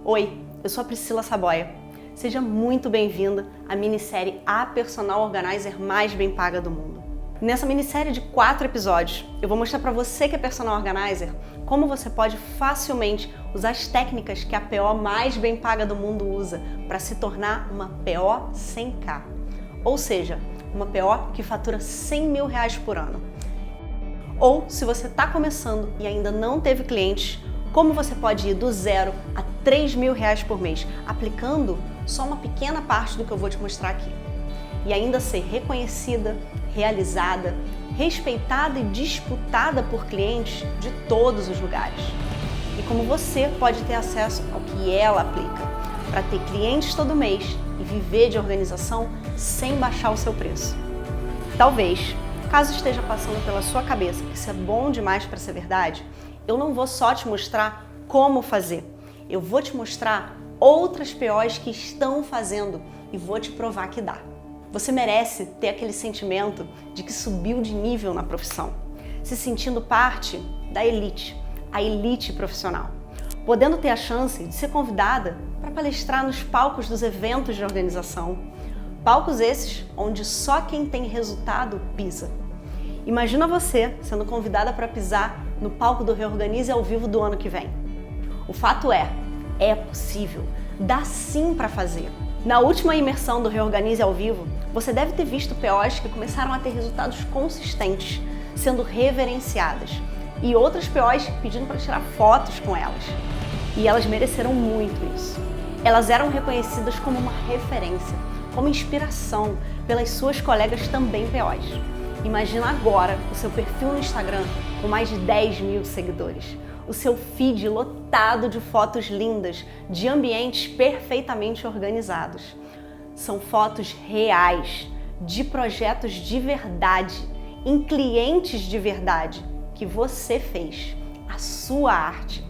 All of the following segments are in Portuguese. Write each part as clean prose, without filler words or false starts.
Oi, eu sou a Priscila Saboia. Seja muito bem-vinda à minissérie A Personal Organizer mais bem paga do mundo. Nessa minissérie de 4 episódios, eu vou mostrar para você que é Personal Organizer como você pode facilmente usar as técnicas que a PO mais bem paga do mundo usa para se tornar uma PO 100K. Ou seja, uma PO que fatura R$100 mil por ano. Ou, se você está começando e ainda não teve clientes, como você pode ir do zero a R$3 mil por mês, aplicando só uma pequena parte do que eu vou te mostrar aqui. E ainda ser reconhecida, realizada, respeitada e disputada por clientes de todos os lugares. E como você pode ter acesso ao que ela aplica, para ter clientes todo mês e viver de organização sem baixar o seu preço. Talvez, caso esteja passando pela sua cabeça que isso é bom demais para ser verdade, eu não vou só te mostrar como fazer, eu vou te mostrar outras POs que estão fazendo e vou te provar que dá. Você merece ter aquele sentimento de que subiu de nível na profissão, se sentindo parte da elite, a elite profissional, podendo ter a chance de ser convidada para palestrar nos palcos dos eventos de organização, palcos esses onde só quem tem resultado pisa. Imagina você sendo convidada para pisar no palco do Reorganize ao vivo do ano que vem. O fato é possível, dá sim para fazer. Na última imersão do Reorganize ao vivo, você deve ter visto POs que começaram a ter resultados consistentes, sendo reverenciadas, e outras POs pedindo para tirar fotos com elas. E elas mereceram muito isso. Elas eram reconhecidas como uma referência, como inspiração pelas suas colegas também POs. Imagina agora o seu perfil no Instagram com mais de 10 mil seguidores, o seu feed lotado de fotos lindas, de ambientes perfeitamente organizados. São fotos reais, de projetos de verdade, em clientes de verdade, que você fez, a sua arte.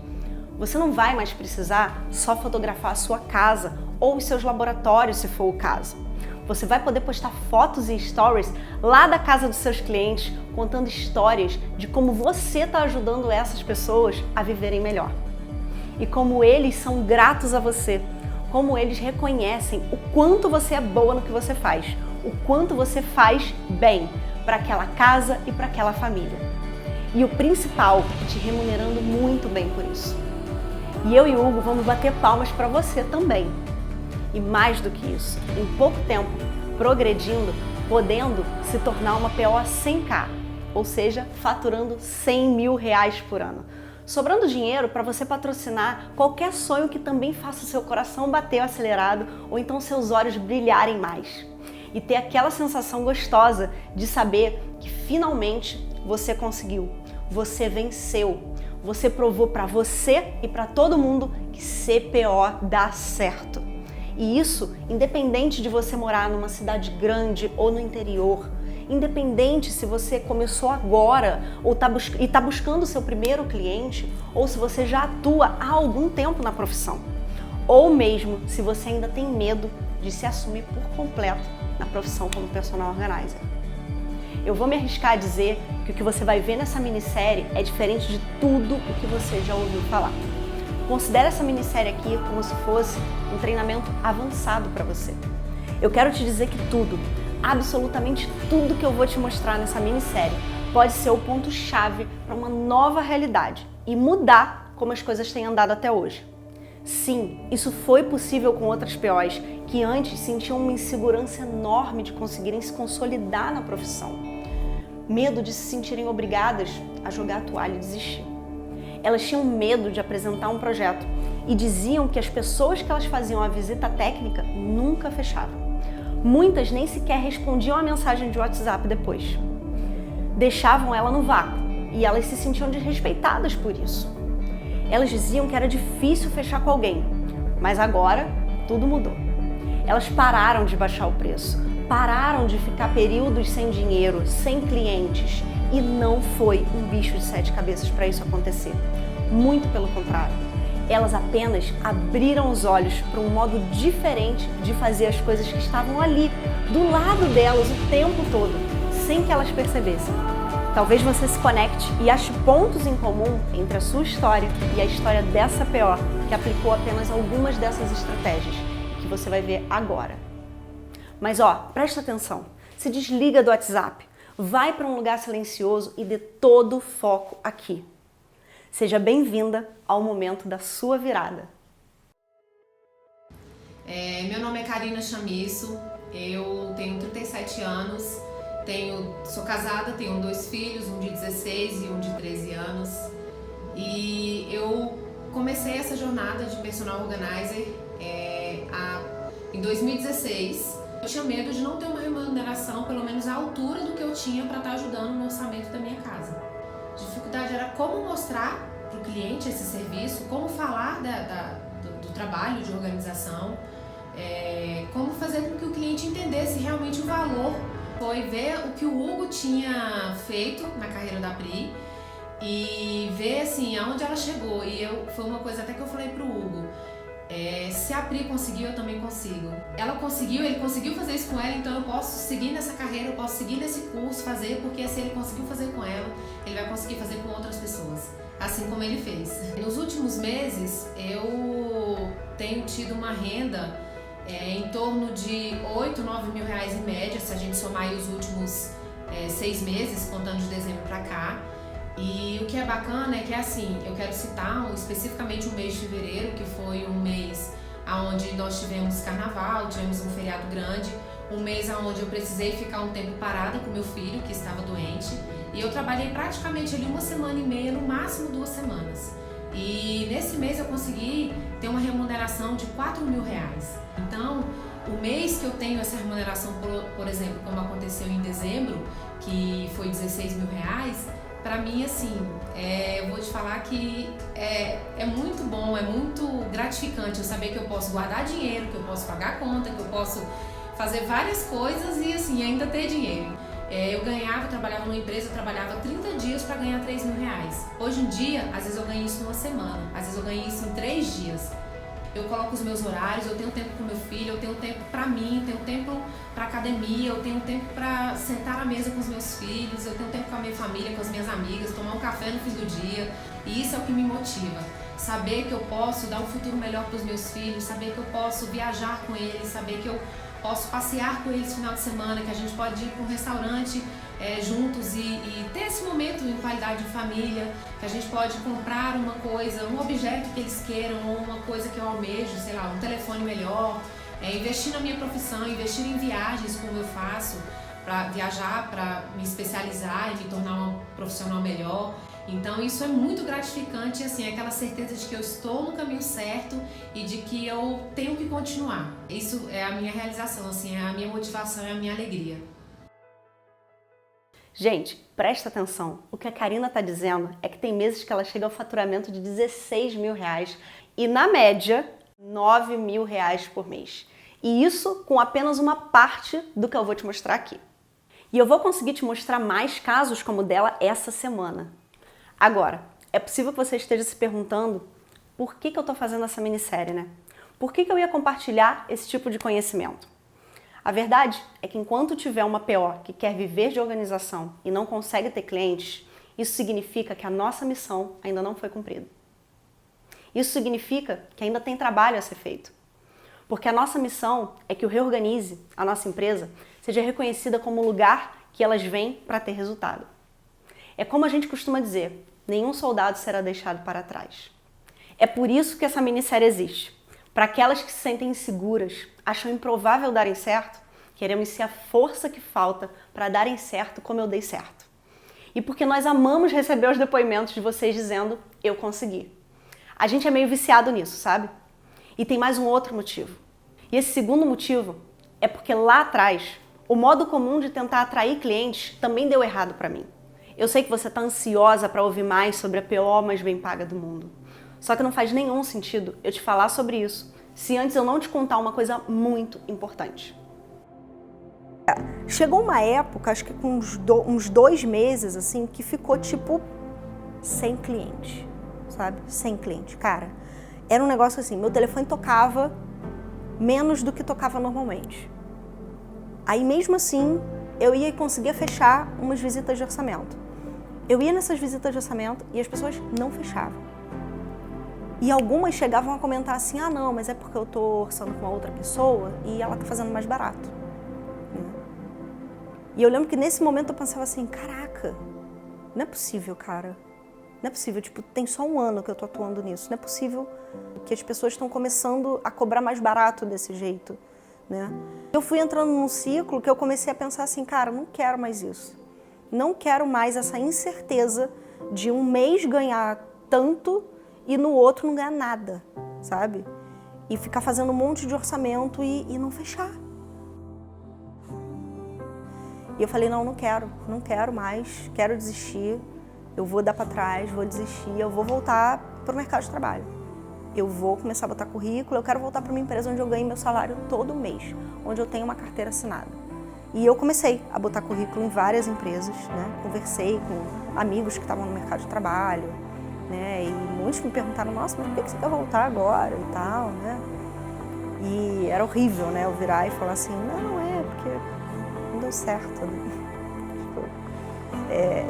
Você não vai mais precisar só fotografar a sua casa ou os seus laboratórios, se for o caso. Você vai poder postar fotos e stories lá da casa dos seus clientes, contando histórias de como você está ajudando essas pessoas a viverem melhor. E como eles são gratos a você, como eles reconhecem o quanto você é boa no que você faz, o quanto você faz bem para aquela casa e para aquela família. E o principal, te remunerando muito bem por isso. E eu e Hugo vamos bater palmas para você também. E mais do que isso, em pouco tempo, progredindo, podendo se tornar uma PO 100K, ou seja, faturando R$100 mil por ano. Sobrando dinheiro para você patrocinar qualquer sonho que também faça o seu coração bater acelerado ou então seus olhos brilharem mais. E ter aquela sensação gostosa de saber que finalmente você conseguiu, você venceu, você provou para você e para todo mundo que CPO dá certo. E isso independente de você morar numa cidade grande ou no interior, independente se você começou agora ou está buscando o seu primeiro cliente, ou se você já atua há algum tempo na profissão, ou mesmo se você ainda tem medo de se assumir por completo na profissão como Personal Organizer. Eu vou me arriscar a dizer que o que você vai ver nessa minissérie é diferente de tudo o que você já ouviu falar. Considere essa minissérie aqui como se fosse um treinamento avançado para você. Eu quero te dizer que tudo, absolutamente tudo que eu vou te mostrar nessa minissérie pode ser o ponto-chave para uma nova realidade e mudar como as coisas têm andado até hoje. Sim, isso foi possível com outras POs que antes sentiam uma insegurança enorme de conseguirem se consolidar na profissão. Medo de se sentirem obrigadas a jogar a toalha e desistir. Elas tinham medo de apresentar um projeto e diziam que as pessoas que elas faziam a visita técnica nunca fechavam. Muitas nem sequer respondiam a mensagem de WhatsApp depois. Deixavam ela no vácuo e elas se sentiam desrespeitadas por isso. Elas diziam que era difícil fechar com alguém, mas agora tudo mudou. Elas pararam de baixar o preço, pararam de ficar períodos sem dinheiro, sem clientes, e não foi um bicho de 7 cabeças para isso acontecer. Muito pelo contrário. Elas apenas abriram os olhos para um modo diferente de fazer as coisas que estavam ali, do lado delas o tempo todo, sem que elas percebessem. Talvez você se conecte e ache pontos em comum entre a sua história e a história dessa PO, que aplicou apenas algumas dessas estratégias, que você vai ver agora. Mas presta atenção, se desliga do WhatsApp, vai para um lugar silencioso e dê todo o foco aqui. Seja bem-vinda ao momento da sua virada. Meu nome é Karina Chamisso, eu tenho 37 anos, sou casada, tenho 2 filhos, um de 16 e um de 13 anos. E eu comecei essa jornada de personal organizer em 2016. Eu tinha medo de não ter uma remuneração, pelo menos à altura do que eu tinha para estar ajudando no orçamento da minha casa. A dificuldade era como mostrar para o cliente esse serviço, como falar do trabalho de organização, como fazer com que o cliente entendesse realmente o valor. Foi ver o que o Hugo tinha feito na carreira da Pri e ver assim aonde ela chegou. E foi uma coisa até que eu falei pro Hugo, se a Pri conseguiu, eu também consigo. Ela conseguiu, ele conseguiu fazer isso com ela, então eu posso seguir nessa carreira, eu posso seguir nesse curso, fazer, porque se ele conseguiu fazer com ela, ele vai conseguir fazer com outras pessoas, assim como ele fez. Nos últimos meses, eu tenho tido uma renda em torno de 8, 9 mil reais em média, se a gente somar aí os últimos 6 meses, contando de dezembro para cá. E o que é bacana é que assim, eu quero citar especificamente o mês de fevereiro, que foi um mês onde nós tivemos carnaval, tivemos um feriado grande, um mês onde eu precisei ficar um tempo parada com meu filho, que estava doente, e eu trabalhei praticamente ali 1 semana e meia, no máximo 2 semanas. E nesse mês eu consegui ter uma remuneração de 4 mil reais. Então, o mês que eu tenho essa remuneração, por exemplo, como aconteceu em dezembro, que foi 16 mil reais, para mim, assim, eu vou te falar que é muito bom, é muito gratificante eu saber que eu posso guardar dinheiro, que eu posso pagar conta, que eu posso fazer várias coisas e, assim, ainda ter dinheiro. Eu trabalhava numa empresa, eu trabalhava 30 dias para ganhar 3 mil reais. Hoje em dia, às vezes eu ganho isso numa semana, às vezes eu ganho isso em 3 dias. Eu coloco os meus horários, eu tenho tempo com meu filho, eu tenho tempo para mim, eu tenho tempo para academia, eu tenho tempo para sentar à mesa com os meus filhos, eu tenho tempo com a minha família, com as minhas amigas, tomar um café no fim do dia. E isso é o que me motiva. Saber que eu posso dar um futuro melhor para os meus filhos, saber que eu posso viajar com eles, saber que eu posso passear com eles no final de semana, que a gente pode ir para um restaurante juntos e ter esse momento em qualidade de família, que a gente pode comprar uma coisa, um objeto que eles queiram, ou uma coisa que eu almejo, sei lá, um telefone melhor, investir na minha profissão, investir em viagens como eu faço, para viajar, para me especializar e me tornar uma profissional melhor. Então isso é muito gratificante, assim, aquela certeza de que eu estou no caminho certo e de que eu tenho que continuar. Isso é a minha realização, assim, é a minha motivação, é a minha alegria. Gente, presta atenção. O que a Karina está dizendo é que tem meses que ela chega ao faturamento de 16 mil reais e, na média, 9 mil reais por mês. E isso com apenas uma parte do que eu vou te mostrar aqui. E eu vou conseguir te mostrar mais casos como o dela essa semana. Agora, é possível que você esteja se perguntando por que eu estou fazendo essa minissérie, né? Por que eu ia compartilhar esse tipo de conhecimento? A verdade é que enquanto tiver uma PO que quer viver de organização e não consegue ter clientes, isso significa que a nossa missão ainda não foi cumprida. Isso significa que ainda tem trabalho a ser feito. Porque a nossa missão é que o Reorganize, a nossa empresa, seja reconhecida como o lugar que elas vêm para ter resultado. É como a gente costuma dizer, nenhum soldado será deixado para trás. É por isso que essa minissérie existe. Para aquelas que se sentem inseguras, acham improvável darem certo, queremos ser a força que falta para darem certo como eu dei certo. E porque nós amamos receber os depoimentos de vocês dizendo, eu consegui. A gente é meio viciado nisso, sabe? E tem mais um outro motivo. E esse segundo motivo é porque lá atrás, o modo comum de tentar atrair clientes também deu errado para mim. Eu sei que você está ansiosa para ouvir mais sobre a PO mais bem paga do mundo. Só que não faz nenhum sentido eu te falar sobre isso se antes eu não te contar uma coisa muito importante. Chegou uma época, acho que com uns 2 meses, assim, que ficou tipo sem cliente, sabe? Sem cliente. Cara, era um negócio assim, meu telefone tocava menos do que tocava normalmente. Aí mesmo assim, eu ia conseguir fechar umas visitas de orçamento. Eu ia nessas visitas de orçamento e as pessoas não fechavam. E algumas chegavam a comentar assim, ah não, mas é porque eu tô orçando com uma outra pessoa e ela tá fazendo mais barato. E eu lembro que nesse momento eu pensava assim, caraca, não é possível, cara. Não é possível, tipo, tem só 1 ano que eu tô atuando nisso. Não é possível que as pessoas estão começando a cobrar mais barato desse jeito, né? Eu fui entrando num ciclo que eu comecei a pensar assim, cara, não quero mais isso. Não quero mais essa incerteza de um mês ganhar tanto e no outro não ganhar nada, sabe? E ficar fazendo um monte de orçamento e não fechar. E eu falei, não quero mais, quero desistir, eu vou dar para trás, vou desistir, eu vou voltar para o mercado de trabalho. Eu vou começar a botar currículo, eu quero voltar para uma empresa onde eu ganho meu salário todo mês, onde eu tenho uma carteira assinada. E eu comecei a botar currículo em várias empresas, né? Conversei com amigos que estavam no mercado de trabalho, né? E muitos me perguntaram, nossa, mas por que você quer voltar agora e tal, né? E era horrível, né? Eu virar e falar assim, não, porque não deu certo. Né?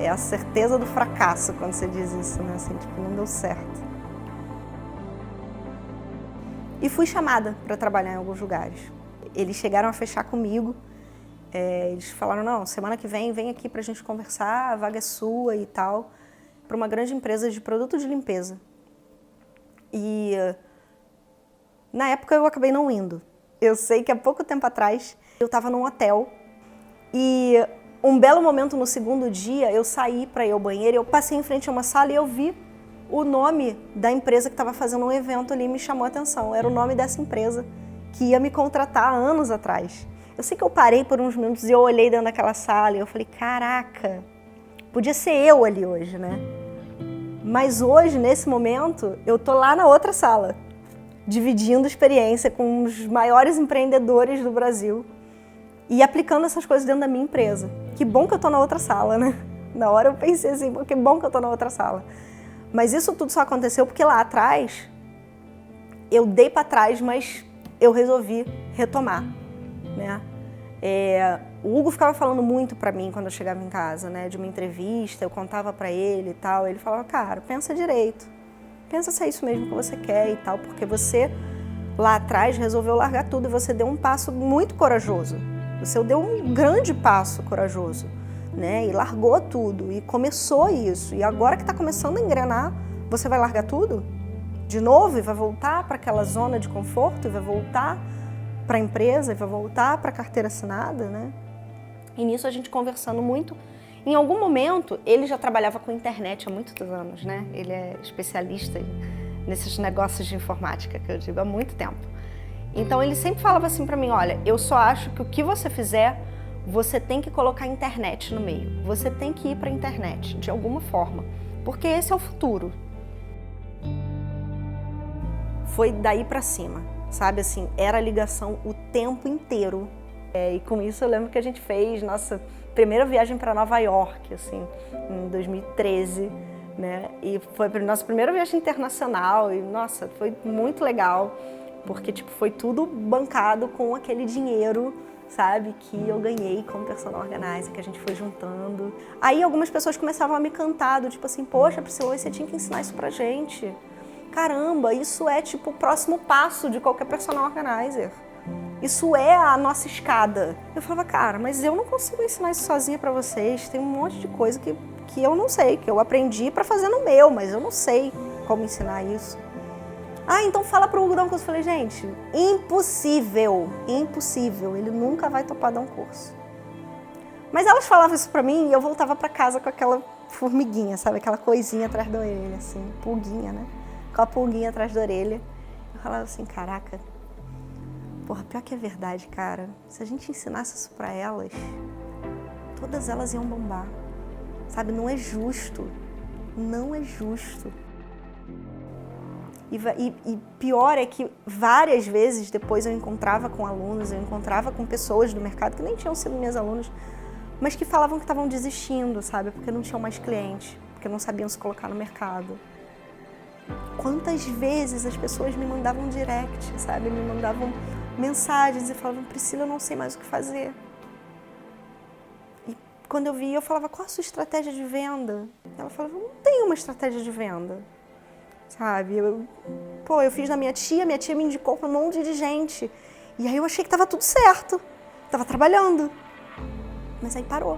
É a certeza do fracasso quando você diz isso, né? Assim, tipo, não deu certo. E fui chamada para trabalhar em alguns lugares. Eles chegaram a fechar comigo. Eles falaram, não, semana que vem aqui pra gente conversar, a vaga é sua e tal, para uma grande empresa de produto de limpeza. E na época eu acabei não indo. Eu sei que há pouco tempo atrás eu estava num hotel e um belo momento no segundo dia eu saí para ir ao banheiro, eu passei em frente a uma sala e eu vi o nome da empresa que estava fazendo um evento ali, me chamou a atenção. Era o nome dessa empresa que ia me contratar há anos atrás. Eu sei que eu parei por uns minutos e eu olhei dentro daquela sala e eu falei, caraca, podia ser eu ali hoje, né? Mas hoje, nesse momento, eu tô lá na outra sala, dividindo experiência com os maiores empreendedores do Brasil e aplicando essas coisas dentro da minha empresa. Que bom que eu tô na outra sala, né? Na hora eu pensei assim, que bom que eu tô na outra sala. Mas isso tudo só aconteceu porque lá atrás, eu dei para trás, mas eu resolvi retomar. Né? O Hugo ficava falando muito para mim quando eu chegava em casa, né? De uma entrevista, eu contava para ele e tal, ele falava, cara, pensa direito, pensa se é isso mesmo que você quer e tal, porque você lá atrás resolveu largar tudo e você deu um passo muito corajoso, você deu um grande passo corajoso, né? E largou tudo e começou isso, e agora que está começando a engrenar, você vai largar tudo de novo e vai voltar para aquela zona de conforto e vai voltar para a empresa e vai voltar para a carteira assinada, né? E nisso a gente conversando muito. Em algum momento, ele já trabalhava com internet há muitos anos, né? Ele é especialista nesses negócios de informática, que eu digo, há muito tempo. Então ele sempre falava assim para mim, olha, eu só acho que o que você fizer, você tem que colocar a internet no meio. Você tem que ir para a internet, de alguma forma, porque esse é o futuro. Foi daí para cima. Sabe, assim, era ligação o tempo inteiro. E com isso eu lembro que a gente fez nossa primeira viagem para Nova York, assim, em 2013, né? E foi a nossa primeira viagem internacional e, nossa, foi muito legal, porque, tipo, foi tudo bancado com aquele dinheiro, sabe, que eu ganhei como personal organizer, que a gente foi juntando. Aí algumas pessoas começavam a me cantar, do tipo assim, poxa, Priscila, você tinha que ensinar isso pra gente. Caramba, isso é tipo o próximo passo de qualquer personal organizer. Isso é a nossa escada. Eu falava, cara, mas eu não consigo ensinar isso sozinha pra vocês. Tem um monte de coisa que eu não sei, que eu aprendi pra fazer no meu, mas eu não sei como ensinar isso. Ah, então fala pro Hugo dar um curso. Eu falei, gente, impossível, impossível. Ele nunca vai topar dar um curso. Mas elas falavam isso pra mim e eu voltava pra casa com aquela formiguinha, sabe? Aquela coisinha atrás da orelha, assim, pulguinha, né? Com a pulguinha atrás da orelha. Eu falava assim, caraca, porra, pior que é verdade, cara. Se a gente ensinasse isso pra elas, todas elas iam bombar. Sabe, não é justo. Não é justo. E pior é que várias vezes depois eu encontrava com alunos, eu encontrava com pessoas do mercado que nem tinham sido minhas alunas, mas que falavam que estavam desistindo, sabe? Porque não tinham mais cliente, porque não sabiam se colocar no mercado. Quantas vezes as pessoas me mandavam direct, sabe? Me mandavam mensagens e falavam, Priscila, eu não sei mais o que fazer. E quando eu vi, eu falava, qual a sua estratégia de venda? Ela falava, não tenho uma estratégia de venda, sabe? Eu fiz na minha tia me indicou para um monte de gente. E aí eu achei que estava tudo certo, estava trabalhando. Mas aí parou,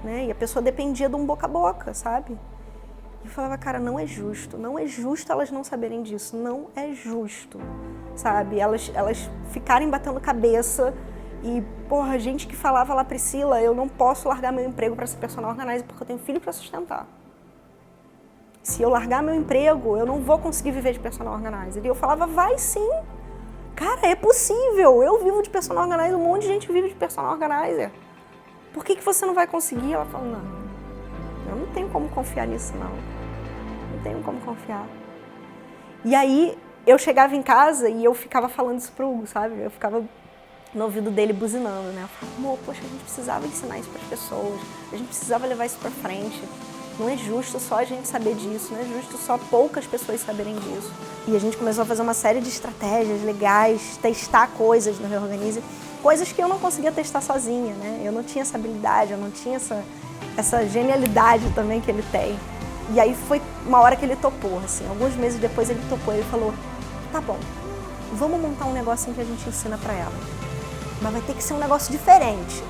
né? E a pessoa dependia de um boca a boca, sabe? E eu falava, cara, não é justo elas não saberem disso, não é justo, sabe? Elas ficarem batendo cabeça e, porra, gente que falava lá, Priscila, eu não posso largar meu emprego para ser personal organizer porque eu tenho filho para sustentar. Se eu largar meu emprego, eu não vou conseguir viver de personal organizer. E eu falava, vai sim. Cara, é possível. Eu vivo de personal organizer, um monte de gente vive de personal organizer. Por que você não vai conseguir? Ela falou, não, eu não tenho como confiar nisso, não. Não tenho como confiar. E aí, eu chegava em casa e eu ficava falando isso pro Hugo, sabe? Eu ficava no ouvido dele buzinando, né? Eu falava, amor, poxa, a gente precisava ensinar isso para as pessoas. A gente precisava levar isso para frente. Não é justo só a gente saber disso, não é justo só poucas pessoas saberem disso. E a gente começou a fazer uma série de estratégias legais, testar coisas no Reorganize, coisas que eu não conseguia testar sozinha, né? Eu não tinha essa habilidade, eu não tinha essa genialidade também que ele tem. E aí foi uma hora que ele topou, assim, alguns meses depois ele topou, ele falou, tá bom, vamos montar um negócio em que a gente ensina pra ela, mas vai ter que ser um negócio diferente.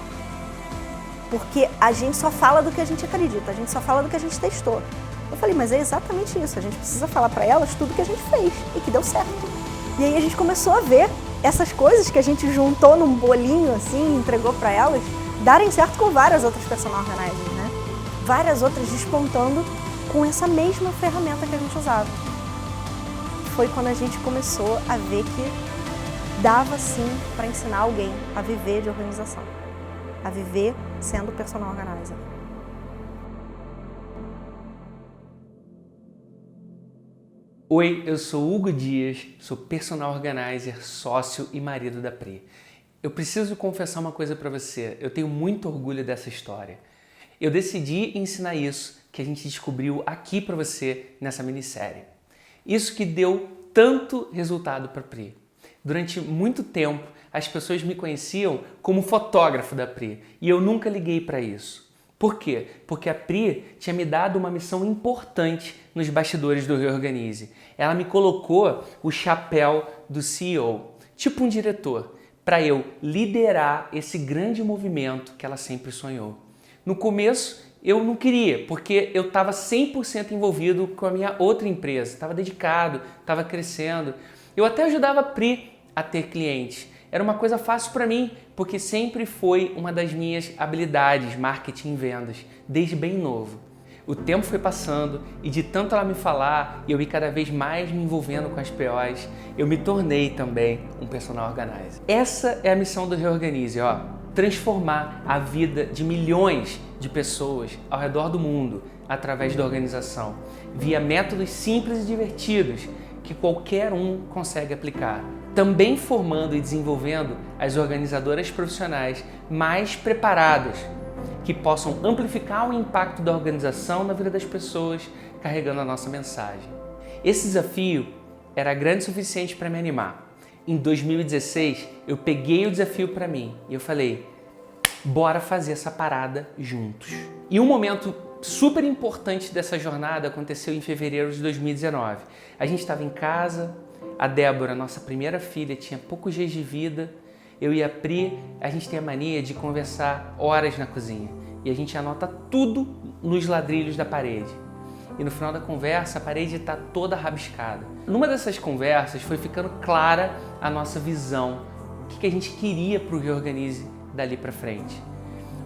Porque a gente só fala do que a gente acredita, a gente só fala do que a gente testou. Eu falei, mas é exatamente isso, a gente precisa falar para elas tudo que a gente fez e que deu certo. E aí a gente começou a ver essas coisas que a gente juntou num bolinho assim, entregou para elas, darem certo com várias outras personal organizers, né? Várias outras despontando com essa mesma ferramenta que a gente usava. Foi quando a gente começou a ver que dava sim para ensinar alguém a viver de organização, a viver sendo personal organizer. Oi, eu sou Hugo Dias, sou personal organizer, sócio e marido da Pri. Eu preciso confessar uma coisa para você, eu tenho muito orgulho dessa história. Eu decidi ensinar isso que a gente descobriu aqui para você nessa minissérie. Isso que deu tanto resultado para a Pri. Durante muito tempo, as pessoas me conheciam como fotógrafo da Pri e eu nunca liguei para isso. Por quê? Porque a Pri tinha me dado uma missão importante nos bastidores do Reorganize. Ela me colocou o chapéu do CEO, tipo um diretor, para eu liderar esse grande movimento que ela sempre sonhou. No começo, eu não queria, porque eu estava 100% envolvido com a minha outra empresa, estava dedicado, estava crescendo. Eu até ajudava a Pri a ter clientes. Era uma coisa fácil para mim, porque sempre foi uma das minhas habilidades, marketing e vendas, desde bem novo. O tempo foi passando e de tanto ela me falar e eu ir cada vez mais me envolvendo com as POs, eu me tornei também um personal organizer. Essa é a missão do Reorganize, ó, transformar a vida de milhões de pessoas ao redor do mundo através da organização, via métodos simples e divertidos que qualquer um consegue aplicar. Também formando e desenvolvendo as organizadoras profissionais mais preparadas, que possam amplificar o impacto da organização na vida das pessoas, carregando a nossa mensagem. Esse desafio era grande o suficiente para me animar. Em 2016, eu peguei o desafio para mim e eu falei, bora fazer essa parada juntos. E um momento super importante dessa jornada aconteceu em fevereiro de 2019. A gente estava em casa, a Débora, nossa primeira filha, tinha poucos dias de vida. Eu e a Pri, a gente tem a mania de conversar horas na cozinha. E a gente anota tudo nos ladrilhos da parede. E no final da conversa, a parede está toda rabiscada. Numa dessas conversas, foi ficando clara a nossa visão. O que a gente queria para o Reorganize dali para frente.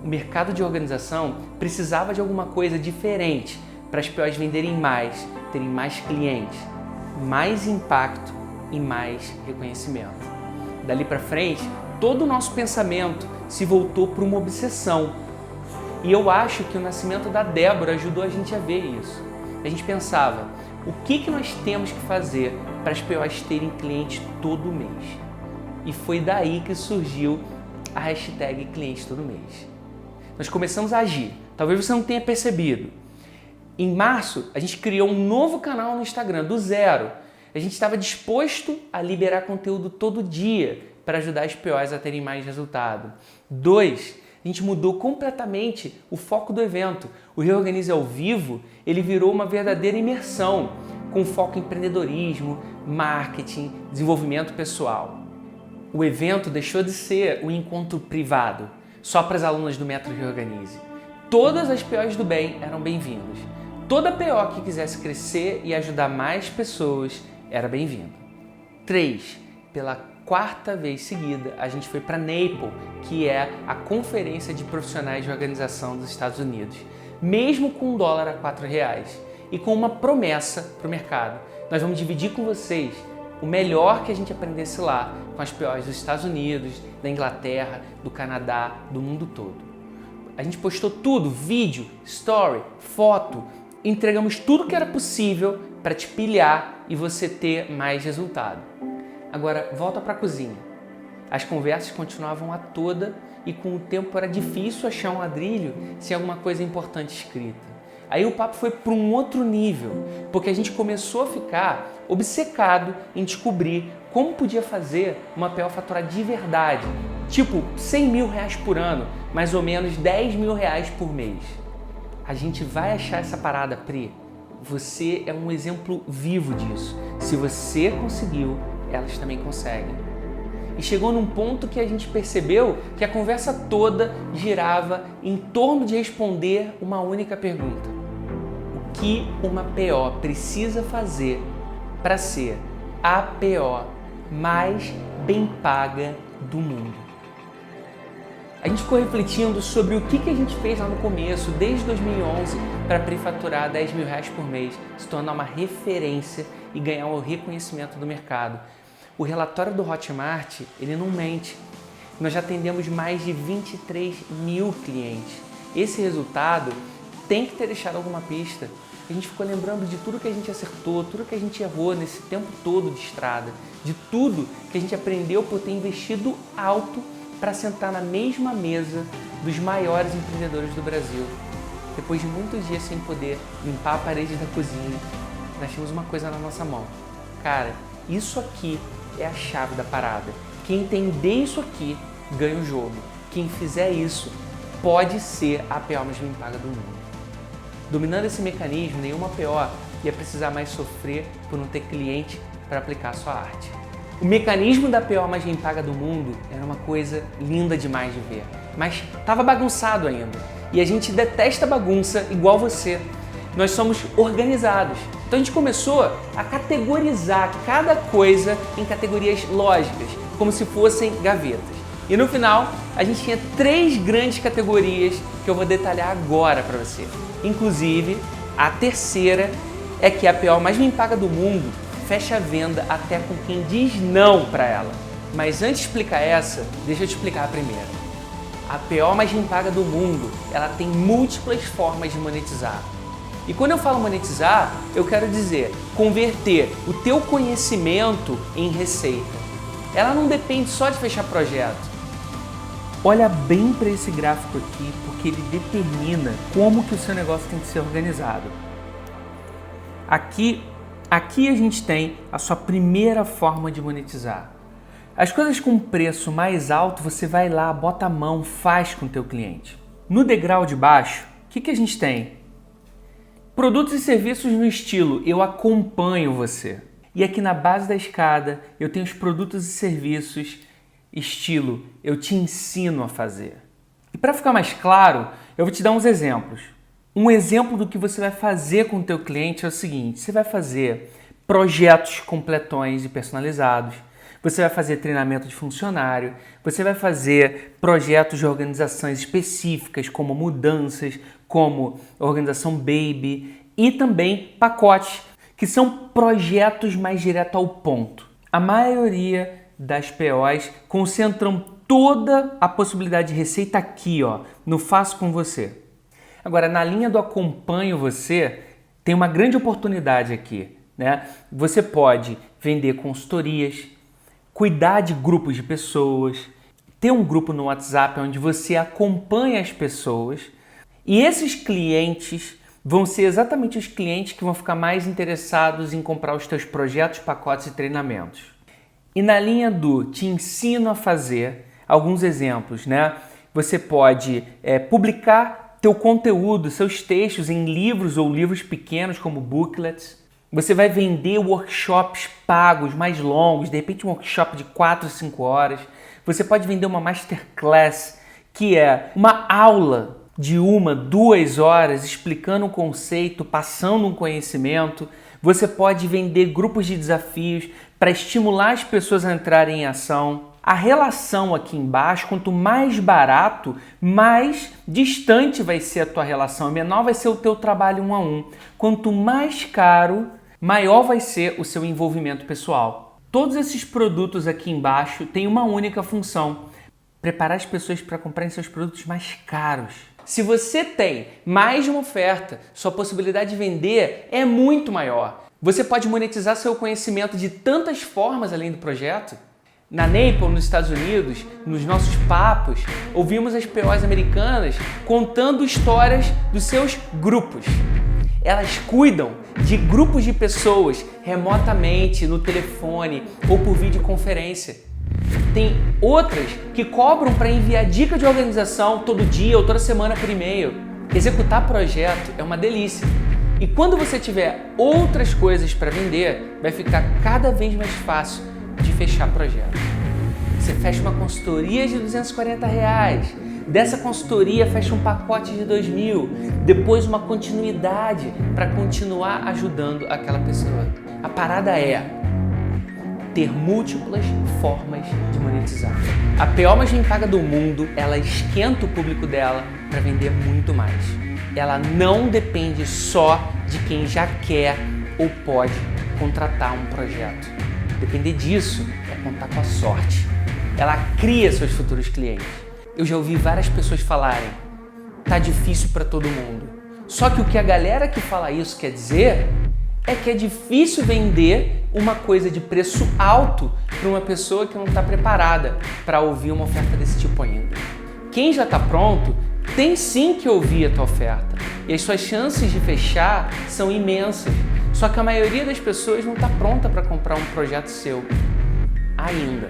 O mercado de organização precisava de alguma coisa diferente para as POs venderem mais, terem mais clientes, mais impacto e mais reconhecimento. Dali para frente, todo o nosso pensamento se voltou para uma obsessão. E eu acho que o nascimento da Débora ajudou a gente a ver isso. A gente pensava, o que nós temos que fazer para as POs terem clientes todo mês? E foi daí que surgiu a hashtag clientes todo mês. Nós começamos a agir. Talvez você não tenha percebido. Em março, a gente criou um novo canal no Instagram, do zero. A gente estava disposto a liberar conteúdo todo dia para ajudar as POs a terem mais resultado. 2, A gente mudou completamente o foco do evento. O Reorganize ao Vivo, ele virou uma verdadeira imersão, com foco em empreendedorismo, marketing, desenvolvimento pessoal. O evento deixou de ser um encontro privado, só para as alunas do Método Reorganize. Todas as POs do bem eram bem-vindas. Toda PO que quisesse crescer e ajudar mais pessoas era bem-vinda. 3. Pela 4ª vez seguida, a gente foi para NAPLE, que é a Conferência de Profissionais de Organização dos Estados Unidos, mesmo com o dólar a R$4 e com uma promessa para o mercado. Nós vamos dividir com vocês o melhor que a gente aprendesse lá com as POs dos Estados Unidos, da Inglaterra, do Canadá, do mundo todo. A gente postou tudo, vídeo, story, foto, entregamos tudo que era possível para te pilhar e você ter mais resultado. Agora, volta para a cozinha. As conversas continuavam a toda e com o tempo era difícil achar um ladrilho sem alguma coisa importante escrita. Aí o papo foi para um outro nível, porque a gente começou a ficar obcecado em descobrir como podia fazer uma PO faturar de verdade, tipo R$100 mil por ano, mais ou menos R$10 mil por mês. A gente vai achar essa parada, Pri. Você é um exemplo vivo disso. Se você conseguiu, elas também conseguem. E chegou num ponto que a gente percebeu que a conversa toda girava em torno de responder uma única pergunta: o que uma PO precisa fazer para ser a PO mais bem paga do mundo? A gente ficou refletindo sobre o que a gente fez lá no começo, desde 2011, para prefaturar R$10 mil por mês, se tornar uma referência e ganhar o reconhecimento do mercado. O relatório do Hotmart, ele não mente. Nós já atendemos mais de 23 mil clientes. Esse resultado tem que ter deixado alguma pista. A gente ficou lembrando de tudo que a gente acertou, tudo que a gente errou nesse tempo todo de estrada, de tudo que a gente aprendeu por ter investido alto para sentar na mesma mesa dos maiores empreendedores do Brasil. Depois de muitos dias sem poder limpar a parede da cozinha, nós tínhamos uma coisa na nossa mão. Cara, isso aqui é a chave da parada. Quem entender isso aqui ganha o jogo. Quem fizer isso pode ser a PO mais bem paga do mundo. Dominando esse mecanismo, nenhuma PO ia precisar mais sofrer por não ter cliente para aplicar a sua arte. O mecanismo da PO mais bem paga do mundo era uma coisa linda demais de ver, mas estava bagunçado ainda. E a gente detesta bagunça igual você. Nós somos organizados. Então a gente começou a categorizar cada coisa em categorias lógicas, como se fossem gavetas. E no final, a gente tinha 3 grandes categorias que eu vou detalhar agora para você. Inclusive, a terceira é que a PO mais bem paga do mundo fecha a venda até com quem diz não para ela. Mas antes de explicar essa, deixa eu te explicar a primeira. A PO mais bem paga do mundo, ela tem múltiplas formas de monetizar. E quando eu falo monetizar, eu quero dizer converter o teu conhecimento em receita. Ela não depende só de fechar projeto. Olha bem para esse gráfico aqui, porque ele determina como que o seu negócio tem que ser organizado. Aqui a gente tem a sua primeira forma de monetizar. As coisas com preço mais alto, você vai lá, bota a mão, faz com o teu cliente. No degrau de baixo, o que a gente tem? Produtos e serviços no estilo eu acompanho você. E aqui na base da escada eu tenho os produtos e serviços estilo eu te ensino a fazer. E para ficar mais claro, eu vou te dar uns exemplos. Um exemplo do que você vai fazer com o teu cliente é o seguinte: você vai fazer projetos completões e personalizados, você vai fazer treinamento de funcionário, você vai fazer projetos de organizações específicas como mudanças, como organização baby e também pacotes, que são projetos mais direto ao ponto. A maioria das POs concentram toda a possibilidade de receita aqui, ó, no Faço com Você. Agora, na linha do Acompanho Você, tem uma grande oportunidade aqui, né? Você pode vender consultorias, cuidar de grupos de pessoas, ter um grupo no WhatsApp onde você acompanha as pessoas, e esses clientes vão ser exatamente os clientes que vão ficar mais interessados em comprar os teus projetos, pacotes e treinamentos. E na linha do te ensino a fazer, alguns exemplos, né? você pode publicar teu conteúdo, seus textos em livros ou livros pequenos como booklets. Você vai vender workshops pagos, mais longos, de repente um workshop de 4 ou 5 horas. Você pode vender uma masterclass, que é uma aula de 1, 2 horas explicando um conceito, passando um conhecimento. Você pode vender grupos de desafios para estimular as pessoas a entrarem em ação. A relação aqui embaixo, quanto mais barato, mais distante vai ser a tua relação, menor vai ser o teu trabalho 1 a 1. Quanto mais caro, maior vai ser o seu envolvimento pessoal. Todos esses produtos aqui embaixo têm uma única função: preparar as pessoas para comprarem seus produtos mais caros. Se você tem mais de uma oferta, sua possibilidade de vender é muito maior. Você pode monetizar seu conhecimento de tantas formas além do projeto. Na Naple, nos Estados Unidos, nos nossos papos, ouvimos as POs americanas contando histórias dos seus grupos. Elas cuidam de grupos de pessoas remotamente, no telefone ou por videoconferência. Tem outras que cobram para enviar dica de organização todo dia ou toda semana por e-mail. Executar projeto é uma delícia. E quando você tiver outras coisas para vender, vai ficar cada vez mais fácil de fechar projeto. Você fecha uma consultoria de R$240. Dessa consultoria fecha um pacote de 2.000, depois uma continuidade para continuar ajudando aquela pessoa. A parada é ter múltiplas formas de monetizar. A PO mais bem paga do mundo, ela esquenta o público dela para vender muito mais. Ela não depende só de quem já quer ou pode contratar um projeto. Depender disso é contar com a sorte. Ela cria seus futuros clientes. Eu já ouvi várias pessoas falarem: tá difícil para todo mundo. Só que o que a galera que fala isso quer dizer é que é difícil vender uma coisa de preço alto para uma pessoa que não está preparada para ouvir uma oferta desse tipo ainda. Quem já está pronto tem sim que ouvir a tua oferta e as suas chances de fechar são imensas. Só que a maioria das pessoas não está pronta para comprar um projeto seu ainda.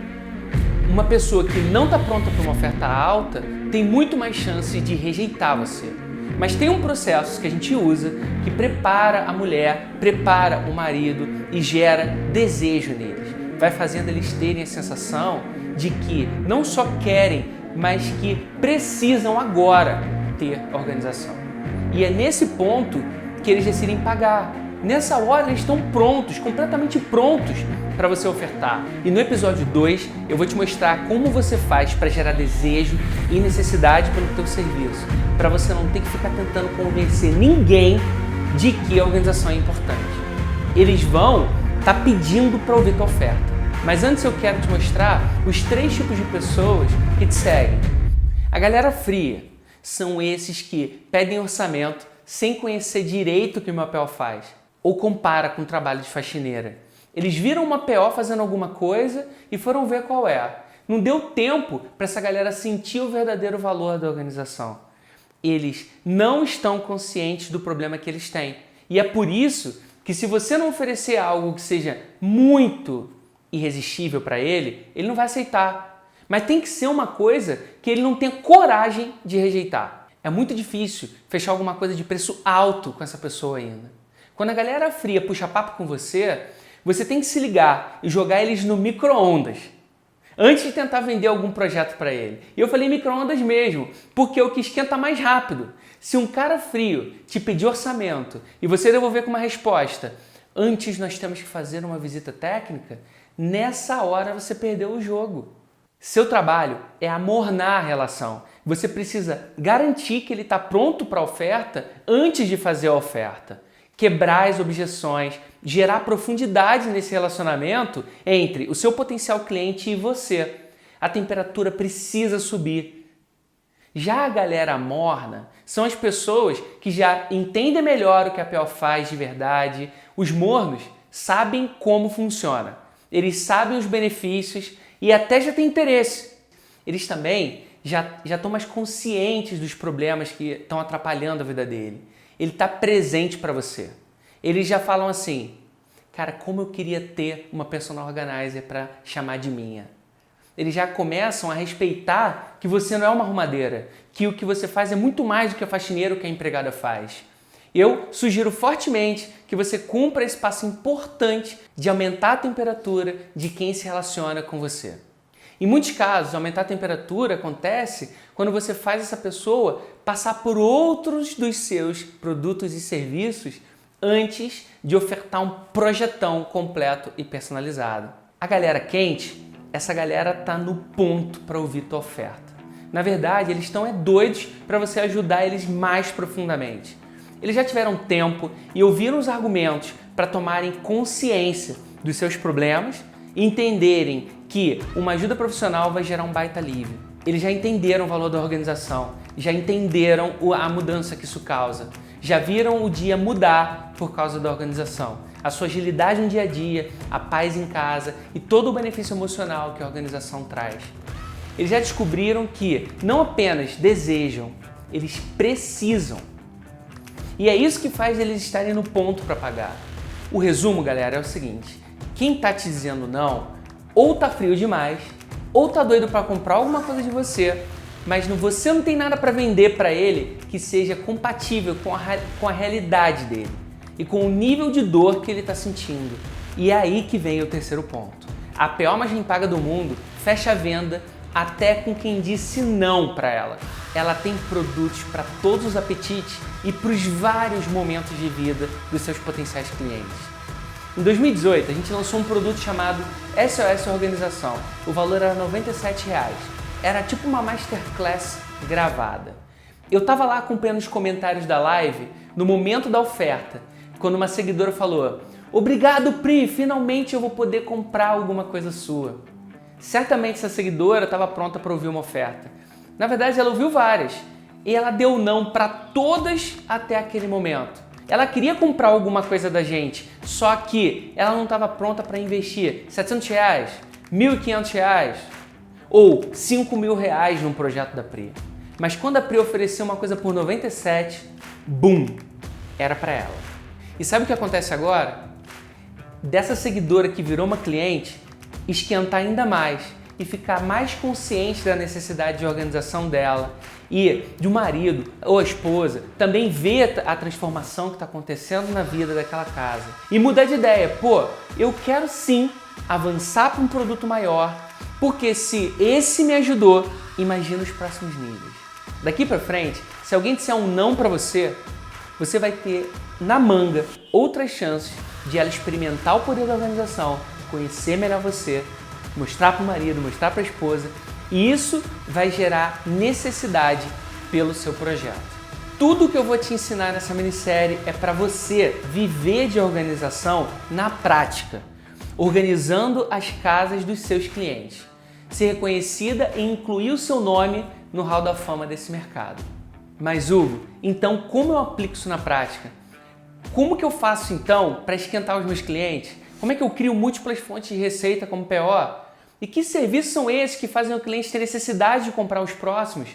Uma pessoa que não está pronta para uma oferta alta tem muito mais chance de rejeitar você. Mas tem um processo que a gente usa que prepara a mulher, prepara o marido e gera desejo neles. Vai fazendo eles terem a sensação de que não só querem, mas que precisam agora ter organização. E é nesse ponto que eles decidem pagar. Nessa hora eles estão prontos, completamente prontos para você ofertar. E no episódio 2 eu vou te mostrar como você faz para gerar desejo e necessidade pelo teu serviço, para você não ter que ficar tentando convencer ninguém de que a organização é importante. Eles vão estar pedindo para ouvir tua oferta. Mas antes eu quero te mostrar os 3 tipos de pessoas que te seguem. A galera fria são esses que pedem orçamento sem conhecer direito o que uma PO faz ou compara com o trabalho de faxineira. Eles viram uma PO fazendo alguma coisa e foram ver qual é. Não deu tempo para essa galera sentir o verdadeiro valor da organização. Eles não estão conscientes do problema que eles têm. E é por isso que se você não oferecer algo que seja muito irresistível para ele, ele não vai aceitar. Mas tem que ser uma coisa que ele não tenha coragem de rejeitar. É muito difícil fechar alguma coisa de preço alto com essa pessoa ainda. Quando a galera fria puxa papo com você, você tem que se ligar e jogar eles no micro-ondas antes de tentar vender algum projeto para ele. E eu falei micro-ondas mesmo, porque é o que esquenta mais rápido. Se um cara frio te pedir orçamento e você devolver com uma resposta: antes nós temos que fazer uma visita técnica, nessa hora você perdeu o jogo. Seu trabalho é amornar a relação. Você precisa garantir que ele está pronto para a oferta antes de fazer a oferta. Quebrar as objeções, gerar profundidade nesse relacionamento entre o seu potencial cliente e você. A temperatura precisa subir. Já a galera morna são as pessoas que já entendem melhor o que a PO faz de verdade. Os mornos sabem como funciona. Eles sabem os benefícios e até já têm interesse. Eles também já estão mais conscientes dos problemas que estão atrapalhando a vida dele. Ele está presente para você. Eles já falam assim: cara, como eu queria ter uma personal organizer para chamar de minha. Eles já começam a respeitar que você não é uma arrumadeira, que o que você faz é muito mais do que a faxineira ou que a empregada faz. Eu sugiro fortemente que você cumpra esse passo importante de aumentar a temperatura de quem se relaciona com você. Em muitos casos, aumentar a temperatura acontece quando você faz essa pessoa passar por outros dos seus produtos e serviços antes de ofertar um projetão completo e personalizado. A galera quente, essa galera tá no ponto para ouvir tua oferta. Na verdade, eles estão doidos para você ajudar eles mais profundamente. Eles já tiveram tempo e ouviram os argumentos para tomarem consciência dos seus problemas e entenderem que uma ajuda profissional vai gerar um baita alívio. Eles já entenderam o valor da organização, já entenderam a mudança que isso causa, já viram o dia mudar por causa da organização, a sua agilidade no dia a dia, a paz em casa e todo o benefício emocional que a organização traz. Eles já descobriram que não apenas desejam, eles precisam. E é isso que faz eles estarem no ponto para pagar. O resumo, galera, é o seguinte: quem tá te dizendo não, ou tá frio demais, ou tá doido para comprar alguma coisa de você, mas você não tem nada para vender para ele que seja compatível com a realidade dele e com o nível de dor que ele está sentindo. E é aí que vem o terceiro ponto. A PO mais bem paga do mundo fecha a venda até com quem disse não para ela. Ela tem produtos para todos os apetites e para os vários momentos de vida dos seus potenciais clientes. Em 2018, a gente lançou um produto chamado SOS Organização. O valor era R$ 97. Era tipo uma masterclass gravada. Eu estava lá acompanhando os comentários da live no momento da oferta, quando uma seguidora falou: "Obrigado, Pri, finalmente eu vou poder comprar alguma coisa sua." Certamente essa seguidora estava pronta para ouvir uma oferta. Na verdade, ela ouviu várias e ela deu não para todas até aquele momento. Ela queria comprar alguma coisa da gente, só que ela não estava pronta para investir R$ 700, R$ 1.500 ou R$ 5.000 num projeto da Pri. Mas quando a Pri ofereceu uma coisa por 97, bum, era para ela. E sabe o que acontece agora? Dessa seguidora que virou uma cliente, esquentar ainda mais e ficar mais consciente da necessidade de organização dela e de um marido ou a esposa também ver a transformação que está acontecendo na vida daquela casa e mudar de ideia. Pô, eu quero sim avançar para um produto maior, porque se esse me ajudou, imagina os próximos níveis. Daqui para frente, se alguém disser um não para você, você vai ter na manga outras chances de ela experimentar o poder da organização, conhecer melhor você, mostrar para o marido, mostrar para a esposa, e isso vai gerar necessidade pelo seu projeto. Tudo que eu vou te ensinar nessa minissérie é para você viver de organização na prática, organizando as casas dos seus clientes, ser reconhecida e incluir o seu nome no hall da fama desse mercado. Mas Hugo, então como eu aplico isso na prática? Como que eu faço então para esquentar os meus clientes? Como é que eu crio múltiplas fontes de receita como PO? E que serviços são esses que fazem o cliente ter necessidade de comprar os próximos?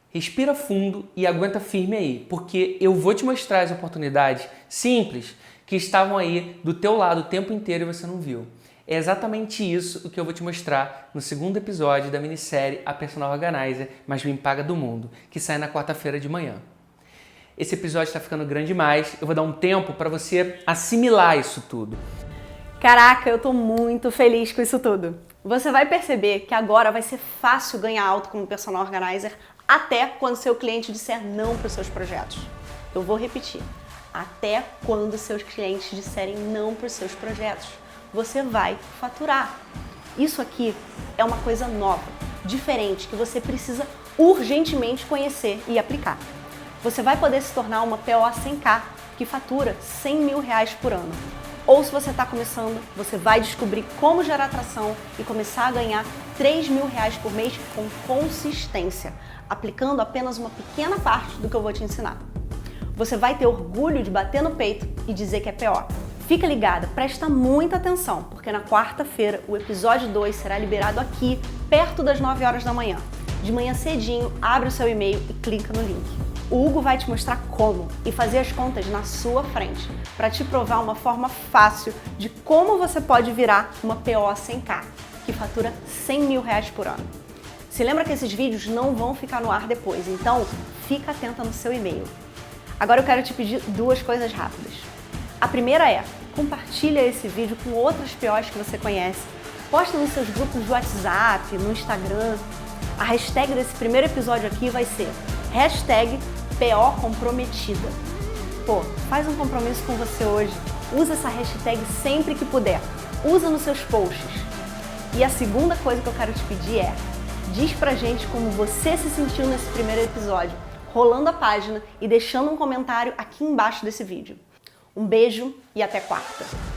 Respira fundo e aguenta firme aí, porque eu vou te mostrar as oportunidades simples que estavam aí do teu lado o tempo inteiro e você não viu. É exatamente isso o que eu vou te mostrar no segundo episódio da minissérie A Personal Organizer mais bem paga do mundo, que sai na quarta-feira de manhã. Esse episódio está ficando grande demais, eu vou dar um tempo para você assimilar isso tudo. Caraca, eu tô muito feliz com isso tudo. Você vai perceber que agora vai ser fácil ganhar alto como personal organizer até quando seu cliente disser não para os seus projetos. Eu vou repetir. Até quando seus clientes disserem não para os seus projetos, você vai faturar. Isso aqui é uma coisa nova, diferente, que você precisa urgentemente conhecer e aplicar. Você vai poder se tornar uma PO 100K que fatura R$100 mil por ano. Ou se você está começando, você vai descobrir como gerar atração e começar a ganhar R$3 mil por mês com consistência, aplicando apenas uma pequena parte do que eu vou te ensinar. Você vai ter orgulho de bater no peito e dizer que é PO. Fica ligada, presta muita atenção, porque na quarta-feira o episódio 2 será liberado aqui, perto das 9 horas da manhã. De manhã cedinho, abre o seu e-mail e clica no link. O Hugo vai te mostrar como e fazer as contas na sua frente, para te provar uma forma fácil de como você pode virar uma PO 100K, que que fatura 100 mil reais por ano. Se lembra que esses vídeos não vão ficar no ar depois, então fica atenta no seu e-mail. Agora eu quero te pedir duas coisas rápidas. A primeira é, compartilha esse vídeo com outras POs que você conhece. Posta nos seus grupos de WhatsApp, no Instagram. A hashtag desse primeiro episódio aqui vai ser #POcomprometida. Pô, faz um compromisso com você hoje. Usa essa hashtag sempre que puder. Usa nos seus posts. E a segunda coisa que eu quero te pedir é, diz pra gente como você se sentiu nesse primeiro episódio, rolando a página e deixando um comentário aqui embaixo desse vídeo. Um beijo e até quarta!